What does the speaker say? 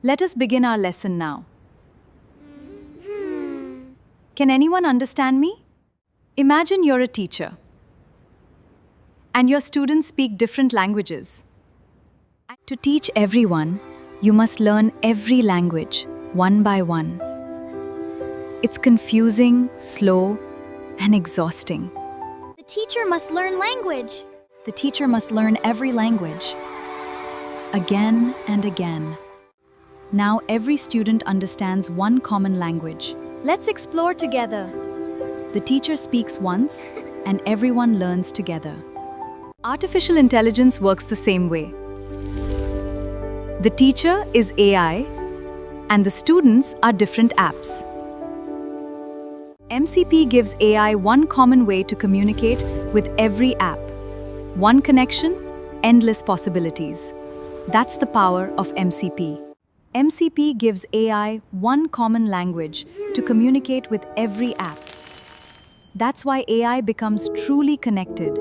Let us begin our lesson now. Can anyone understand me? Imagine you're a teacher, and your students speak different languages. To teach everyone, you must learn every language, one by one. It's confusing, slow, and exhausting. The teacher must learn language. The teacher must learn every language, again and again. Now every student understands one common language. Let's explore together. The teacher speaks once, and everyone learns together. Artificial intelligence works the same way. The teacher is AI, and the students are different apps. MCP gives AI one common way to communicate with every app. One connection, endless possibilities. That's the power of MCP. MCP gives AI one common language to communicate with every app. That's why AI becomes truly connected.